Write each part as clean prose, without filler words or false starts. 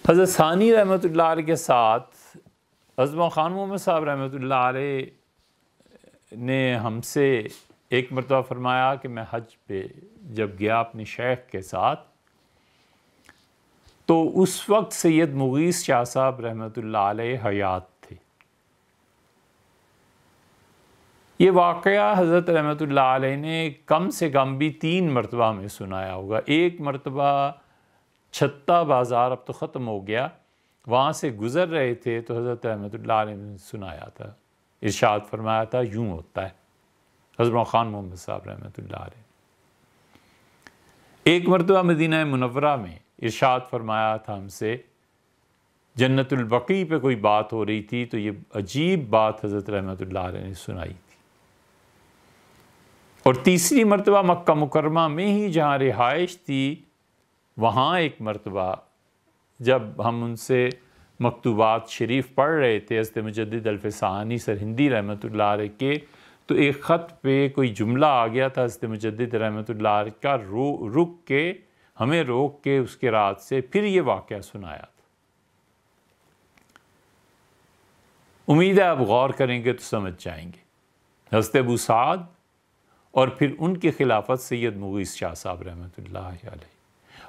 حضرت ثانی رحمۃ اللہ علیہ کے ساتھ عظمہ خان محمد صاحب رحمۃ اللہ علیہ نے ہم سے ایک مرتبہ فرمایا کہ میں حج پہ جب گیا اپنے شیخ کے ساتھ تو اس وقت سید مغیث شاہ صاحب رحمۃ اللہ علیہ حیات تھے۔ یہ واقعہ حضرت رحمۃ اللہ علیہ نے کم سے کم بھی 3 مرتبہ میں سنایا ہوگا۔ ایک مرتبہ چھتا بازار اب تو ختم ہو گیا، وہاں سے گزر رہے تھے تو حضرت رحمۃ اللہ علیہ نے سنایا تھا، ارشاد فرمایا تھا یوں ہوتا ہے، عظمہ خان محمد صاحب رحمۃ اللہ علیہ۔ ایک مرتبہ مدینہ منورہ میں ارشاد فرمایا تھا ہم سے، جنت البقیع پہ کوئی بات ہو رہی تھی تو یہ عجیب بات حضرت رحمۃ اللہ علیہ نے سنائی تھی۔ اور تیسری مرتبہ مکہ مکرمہ میں ہی جہاں رہائش تھی، وہاں ایک مرتبہ جب ہم ان سے مکتوبات شریف پڑھ رہے تھے حضرت مجدد الفسانی سرہندی رحمۃ اللہ علیہ کے، تو ایک خط پہ کوئی جملہ آ گیا تھا حضرت مجدد رحمۃ اللہ علیہ کا، رک کے ہمیں روک کے اس کے رات سے پھر یہ واقعہ سنایا تھا۔ امید ہے آپ غور کریں گے تو سمجھ جائیں گے۔ حضرت ابو سعد اور پھر ان کی خلافت سید مغیث شاہ صاحب رحمۃ اللہ علیہ،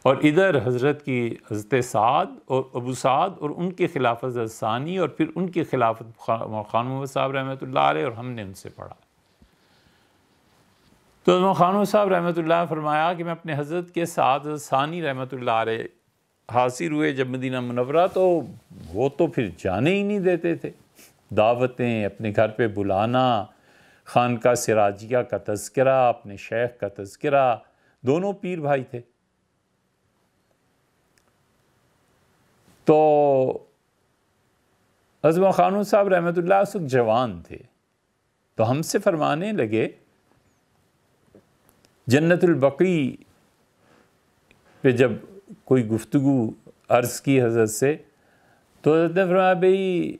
اور ادھر حضرت حضرت سعد اور ابو سعد اور ان کی خلافت حضرت ثانی، اور پھر ان کی خلافت خان محمد صاحب رحمۃ اللہ علیہ، اور ہم نے ان سے پڑھا۔ تو خان محمد صاحب رحمۃ اللہ نے فرمایا کہ میں اپنے حضرت کے ساتھ حضرت ثانی رحمۃ اللہ علیہ حاضر ہوئے جب مدینہ منورہ، تو وہ تو پھر جانے ہی نہیں دیتے تھے، دعوتیں، اپنے گھر پہ بلانا، خانقاہ سراجیہ کا تذکرہ، اپنے شیخ کا تذکرہ، دونوں پیر بھائی تھے۔ تو عظمہ خان صاحب رحمۃ اللہ اس وقت جوان تھے، تو ہم سے فرمانے لگے، جنت البقیع پہ جب کوئی گفتگو عرض کی حضرت سے، تو حضرت نے فرمایا بھئی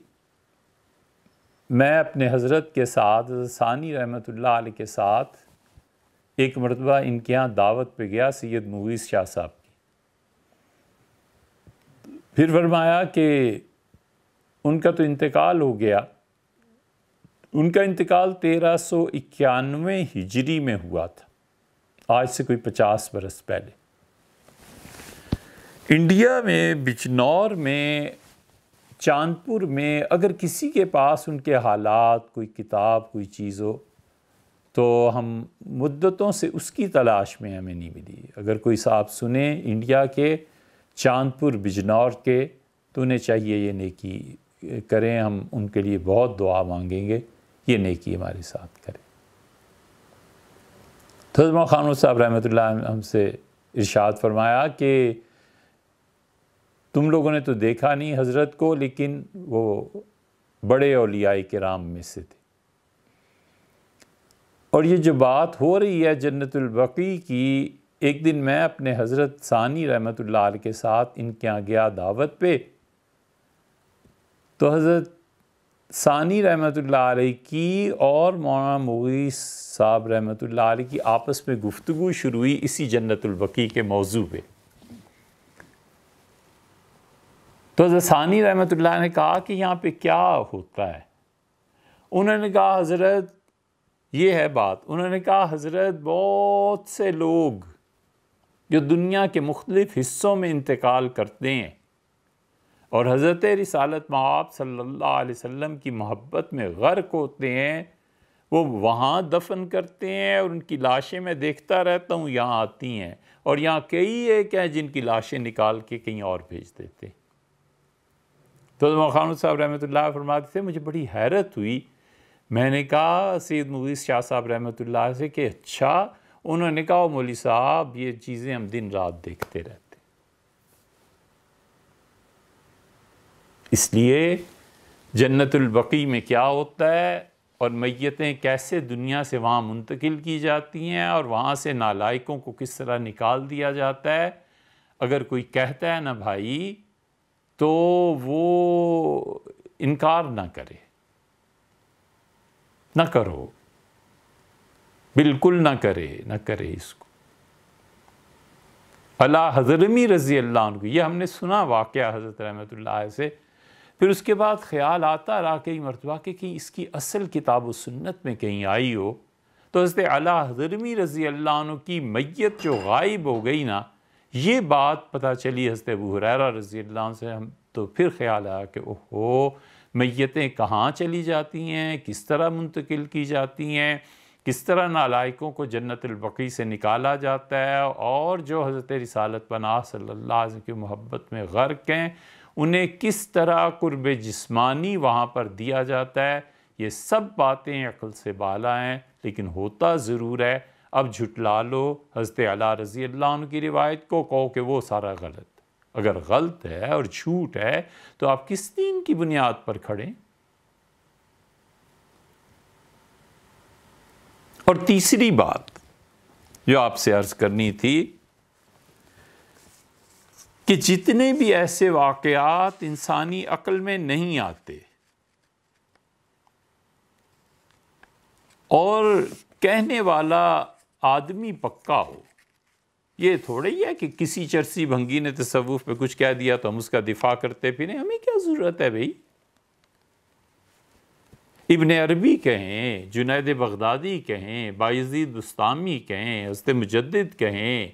میں اپنے حضرت کے ساتھ حضرت ثانی رحمۃ اللہ علیہ کے ساتھ ایک مرتبہ ان کے یہاں دعوت پہ گیا سید مغیث شاہ صاحب کی۔ پھر فرمایا کہ ان کا تو انتقال ہو گیا، ان کا انتقال 1391 ہجری میں ہوا تھا، آج سے کوئی 50 برس پہلے۔ انڈیا میں بجنور میں، چاندپور میں اگر کسی کے پاس ان کے حالات، کوئی کتاب، کوئی چیز ہو تو ہم مدتوں سے اس کی تلاش میں ہمیں نہیں ملی۔ اگر کوئی صاحب سنیں انڈیا کے، چاندپور بجنور کے، تو انہیں چاہیے یہ نیکی کریں، ہم ان کے لیے بہت دعا مانگیں گے، یہ نیکی ہمارے ساتھ کریں۔ تو عظمہ خان صاحب رحمۃ اللہ نے ہم سے ارشاد فرمایا کہ تم لوگوں نے تو دیکھا نہیں حضرت کو، لیکن وہ بڑے اولیاء کرام میں سے تھے، اور یہ جو بات ہو رہی ہے جنت البقیع کی، ایک دن میں اپنے حضرت ثانی رحمۃ اللہ علیہ کے ساتھ ان کے یہاں گیا دعوت پہ، تو حضرت ثانی رحمۃ اللہ علیہ کی اور مولانا مغیث صاحب رحمۃ اللہ علیہ کی آپس میں گفتگو شروع ہوئی اسی جنت البقیع کے موضوع پہ۔ تو حضرت ثانی رحمۃ اللہ نے کہا کہ یہاں پہ کیا ہوتا ہے؟ انہوں نے کہا حضرت یہ ہے بات، انہوں نے کہا حضرت بہت سے لوگ جو دنیا کے مختلف حصوں میں انتقال کرتے ہیں اور حضرت رسالت مآب صلی اللہ علیہ وسلم کی محبت میں غرق ہوتے ہیں، وہ وہاں دفن کرتے ہیں، اور ان کی لاشیں میں دیکھتا رہتا ہوں یہاں آتی ہیں، اور یہاں کئی ایک ہیں جن کی لاشیں نکال کے کہیں اور بھیج دیتے ہیں۔ تو عظمہ خان صاحب رحمۃ اللہ فرماتے تھے مجھے بڑی حیرت ہوئی، میں نے کہا سید مغیث شاہ صاحب رحمۃ اللہ سے کہ اچھا؟ انہوں نے کہا مولوی صاحب یہ چیزیں ہم دن رات دیکھتے رہتے، اس لیے جنت البقیع میں کیا ہوتا ہے اور میتیں کیسے دنیا سے وہاں منتقل کی جاتی ہیں اور وہاں سے نالائقوں کو کس طرح نکال دیا جاتا ہے، اگر کوئی کہتا ہے نا بھائی تو وہ انکار نہ کرے، نہ کرو، بالکل نہ کرے اس کو۔ اللہ حضرمی رضی اللہ عنہ، یہ ہم نے سنا واقعہ حضرت رحمۃ اللہ علیہ سے، پھر اس کے بعد خیال آتا رہا کئی مرتبہ کہ کہیں اس کی اصل کتاب و سنت میں کہیں آئی ہو، تو حضرت اعلیٰ حضرمی رضی اللہ عنہ کی میت جو غائب ہو گئی نا، یہ بات پتہ چلی حضرت ابو ہریرہ رضی اللہ عنہ سے، ہم تو پھر خیال آیا کہ اوہو، میتیں کہاں چلی جاتی ہیں، کس طرح منتقل کی جاتی ہیں، کس طرح نالائقوں کو جنت البقیع سے نکالا جاتا ہے، اور جو حضرت رسالت پناہ صلی اللہ علیہ وسلم کی محبت میں غرق ہیں انہیں کس طرح قرب جسمانی وہاں پر دیا جاتا ہے، یہ سب باتیں عقل سے بالا ہیں، لیکن ہوتا ضرور ہے۔ اب جھٹلا لو حضرت علی رضی اللہ عنہ کی روایت کو، کہو کہ وہ سارا غلط، اگر غلط ہے اور جھوٹ ہے تو آپ کس دین کی بنیاد پر کھڑے؟ اور تیسری بات جو آپ سے عرض کرنی تھی کہ جتنے بھی ایسے واقعات انسانی عقل میں نہیں آتے اور کہنے والا آدمی پکا ہو، یہ تھوڑا ہی ہے کہ کسی چرسی بھنگی نے تصوف پہ کچھ کہہ دیا تو ہم اس کا دفاع کرتے پھریں، ہمیں کیا ضرورت ہے بھئی؟ ابن عربی کہیں، جنید بغدادی کہیں، بایزید بستامی کہیں، حضرت مجدد کہیں،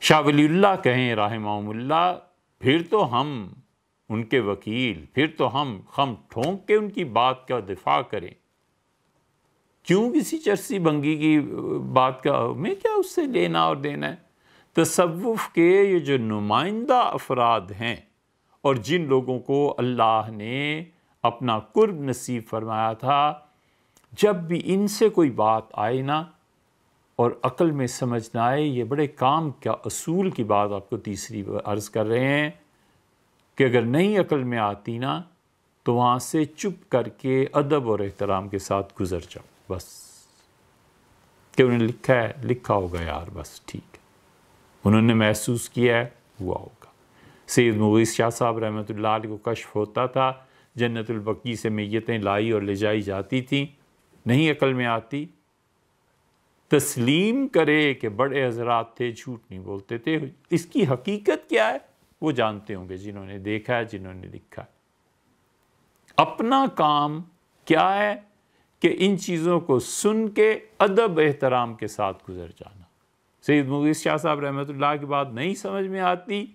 شاہ ولی اللہ کہیں رحمہم اللہ، پھر تو ہم ان کے وکیل، پھر تو ہم خم ٹھونک کے ان کی بات کا دفاع کریں۔ کیوں کسی چرسی بھنگی کی بات کا ہمیں کیا اس سے لینا اور دینا ہے؟ تصوف کے یہ جو نمائندہ افراد ہیں اور جن لوگوں کو اللہ نے اپنا قرب نصیب فرمایا تھا، جب بھی ان سے کوئی بات آئے نا اور عقل میں سمجھ نہ آئے، یہ بڑے کام کا اصول کی بات آپ کو تیسری عرض کر رہے ہیں کہ اگر نہیں عقل میں آتی نا تو وہاں سے چپ کر کے ادب اور احترام کے ساتھ گزر جاؤ، بس کہ انہوں نے لکھا ہے، لکھا ہوگا یار، بس ٹھیک ہے، انہوں نے محسوس کیا ہے، ہوا ہوگا۔ سید مغیث شاہ صاحب رحمۃ اللہ علیہ کو کشف ہوتا تھا، جنت البقیع سے میتیں لائی اور لے جائی جاتی تھیں، نہیں عقل میں آتی، تسلیم کرے کہ بڑے حضرات تھے، جھوٹ نہیں بولتے تھے، اس کی حقیقت کیا ہے وہ جانتے ہوں گے جنہوں نے دیکھا ہے، جنہوں نے لکھا ہے۔ اپنا کام کیا ہے کہ ان چیزوں کو سن کے ادب احترام کے ساتھ گزر جانا۔ سید مغیث شاہ صاحب رحمۃ اللہ کی بات نہیں سمجھ میں آتی،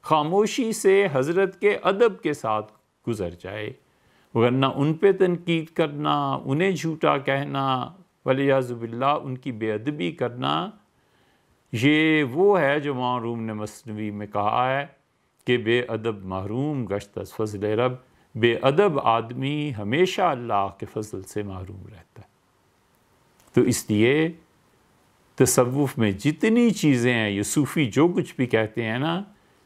خاموشی سے حضرت کے ادب کے ساتھ گزر جائے، ورنہ ان پہ تنقید کرنا، انہیں جھوٹا کہنا، والعیاذ باللہ ان کی بے ادبی کرنا، یہ وہ ہے جو امام روم نے مثنوی میں کہا ہے کہ بے ادب محروم گشت از فضل رب، بے ادب آدمی ہمیشہ اللہ کے فضل سے محروم رہتا ہے۔ تو اس لیے تصوف میں جتنی چیزیں ہیں، یہ صوفی جو کچھ بھی کہتے ہیں نا،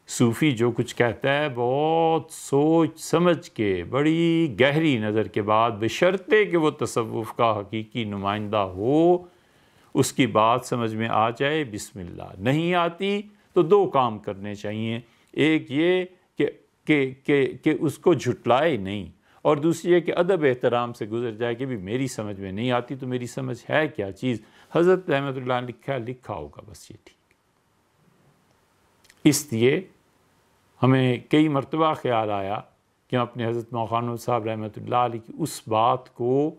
صوفی جو کچھ کہتا ہے بہت سوچ سمجھ کے، بڑی گہری نظر کے بعد، بشرطے کہ وہ تصوف کا حقیقی نمائندہ ہو، اس کی بات سمجھ میں آ جائے، بسم اللہ۔ نہیں آتی تو دو کام کرنے چاہیے، ایک یہ کہ اس کو جھٹلائے نہیں، اور دوسری یہ کہ ادب احترام سے گزر جائے کہ بھی میری سمجھ میں نہیں آتی تو میری سمجھ ہے کیا چیز، حضرت رحمۃ اللہ نے لکھا ہے، لکھا ہوگا، بس یہ ٹھیک۔ اس لیے ہمیں کئی مرتبہ خیال آیا کہ ہم اپنے حضرت موخانو صاحب رحمۃ اللہ علیہ کی اس بات کو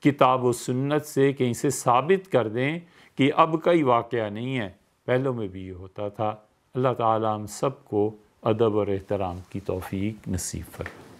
کتاب و سنت سے کہیں سے ثابت کر دیں کہ اب کا ہی واقعہ نہیں ہے، پہلوں میں بھی یہ ہوتا تھا۔ اللہ تعالیٰ ہم سب کو ادب اور احترام کی توفیق نصیب فرمائے۔